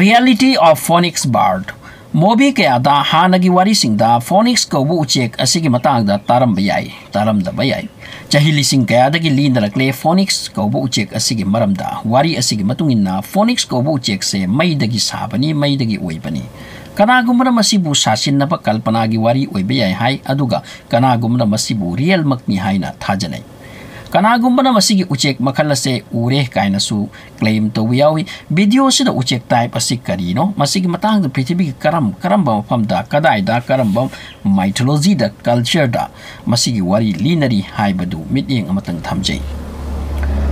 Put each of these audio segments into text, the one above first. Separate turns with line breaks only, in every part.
Reality of Phonics Bard. Mobi kaya da hanagi wari singda phonics Kouba Uchekki asigi matang da taram bayai, taram da bayai. Jahili sing kaya da gilin da lakle phonics Kouba Uchekki asigi maram da wari asigi matungin na phonics Kouba Uchekki se may dagi sabani, may dagi uibani. Kanagumra masibu sasin na pakalpanagi wari uibayai hai aduga kanagumra masibu real makni hai na thajanay. Kanagumba masigi Uchekki makhal se ure kaina su claim to wiyawi video sida Uchekki type asig karino masigi matang da prithibi karamba mafam da kadai da karamba mythology da culture da masigi wari linari haibadu mityeng amatang thamjai.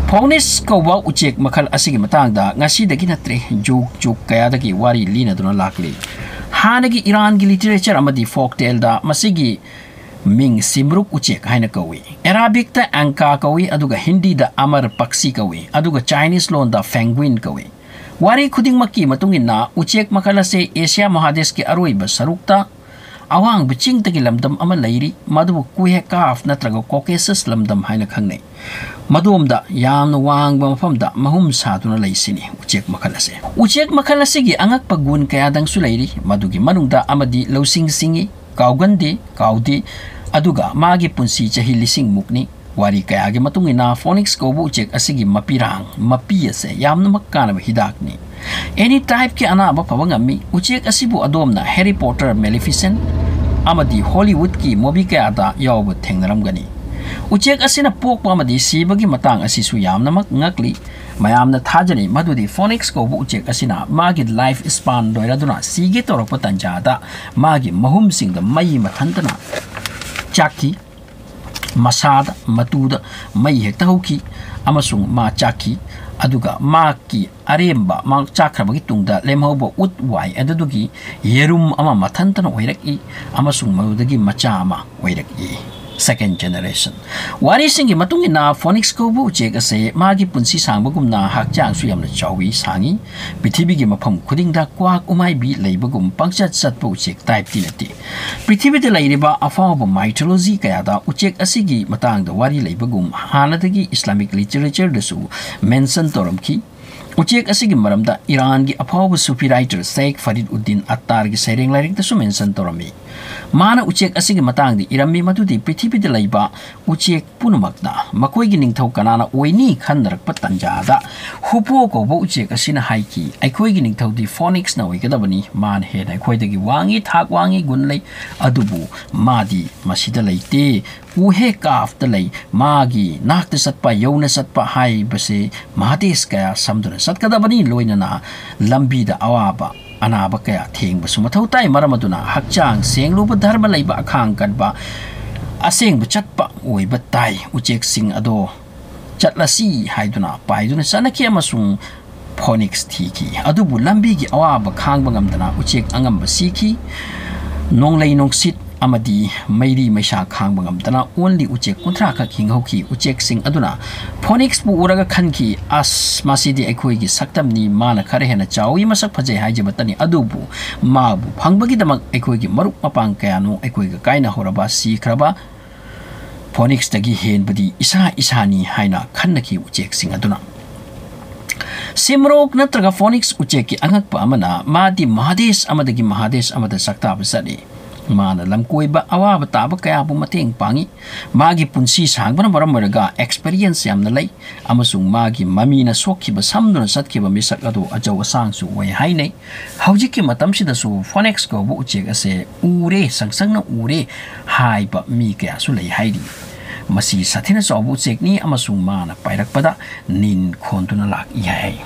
Phonics Kouba Uchekki makhal asigi matang da ngasi dagi natre juk kaya dagi wari lina duna lakli. Hanagi Iran gi literature amadi folktale da masigi Ming Simruk Uchekki haina kawi. Arabic ta Angka kawi aduga Hindi da Amar Paksi kawi aduga Chinese loan da Penguin kawi. Wari khuding maki matungin na Uchekki makhal se Asia Mahadesh ke aroiba sarukta awang biching tagi lamdam ama lairi madubu kuhe kaaf natraga Caucasus lamdam haina khangnei. Madum da yamna wang ba mafam da mahum satuna laisini Uchekki makhal se. Uchekki makhal se gi Angakpa gun kaya dang su lairi madugi manungda amadi losing singi Kaugandi, Kaudi, aduga magi punsi jahili sing mukni wari kaya ge matungina phonics Kouba Uchekki asigi mapirang mapiya se yamna makkana hidakni. Any type ke anaba pawangami Uchekki asibu adomna Harry Potter Maleficent amadi Hollywood ki movie kaya da yaw thengnaramgani. Uchekki asina pokpa amadi sibagi matang asisu yamna ngakli mayamna thajani madudi phonics Kouba Uchekki asina magi life span doiraduna sige torokpa tanjada magi mahum singda mai mathantana chaki masada matuda mai hekta hoki amasung ma chaki aduga maki aremba ma chakrabagi tungda lemhobo utwai adugi yerum ama mathantana oiraki amasung madudagi macha ama oiraki. Second generation. Wari singi matungin na phonics Kouba Uchekki ase magi punsi sangbagum na hakjang su yamna chawi sangi prithibi gi mafam khuding da kwak umai bi leibagum pangchat satpa Uchekki type tinati. Prithibi da leiriba afawba mythology kaya da Uchekki asigi matang da wari leibagum hanadagi Islamic literature da su mention toramki. Uchekki asigi maramda Iran gi afawba Sufi writer Sheikh Fariduddin Attar gi sereng lairik da su mention torami. Mana Uchekki asigi matang di irami madudi prithibi da laiba Uchekki punumakna makoi gi ningthau kanana oini khandarakpa tanjada hupo Kouba Uchekki asina haiki aikoi gi ningthau di phonics na oigadabani man he na aikoi dagi wangi thak wangi gunlei adubu madi masida leite uhe kaaf da lei magi nakta satpa yauna satpa hai base Mahadesh kaya samduna satkadabani loinana lambi da awaba anaba kaya theng basu mathau tai maramaduna hakchang sengluba dharma leiba akhang kadba aseng chatpa oiba tai Uchekki sing ado chatlasi haiduna paiduna sanaki amasung phonics thiki adubu lambi gi awaba khang bangamdana Uchekki angamba siki nonglei nongsit amadi mairi maisha khang bangamdana only Uchekki kunthra ka khinghoki Uchekki sing aduna phonics bu uraga khanki as masidi aikoi gi saktamni mana khare hena chawi masak phajai haijabatani adubu mabu phangbagi damak aikoi gi maruk mapang kayano aikoi ga kaina horaba sikraba phonics tagi henbadi isa isani haina khannaki Uchekki sing aduna. Simrok natraga phonics Uchekki Angakpa amana madi Mahadesh amadagi Mahadesh amada sakta basadi. Mana lamkoiba awaba taba kaya bu mateng pangi magi punsi sangbana maram maraga experience yamna lei amasung magi mamina sokhiba samduna satkiba misak ado ajaw asangsu wai hainei haujiki matamsida su phonics Kouba Uchekki ase ure sangsangna ure haiba mi kaya su lei haidi masi sathina Kouba Uchekki ni amasung mana pairakpada nin khontuna lak ihai.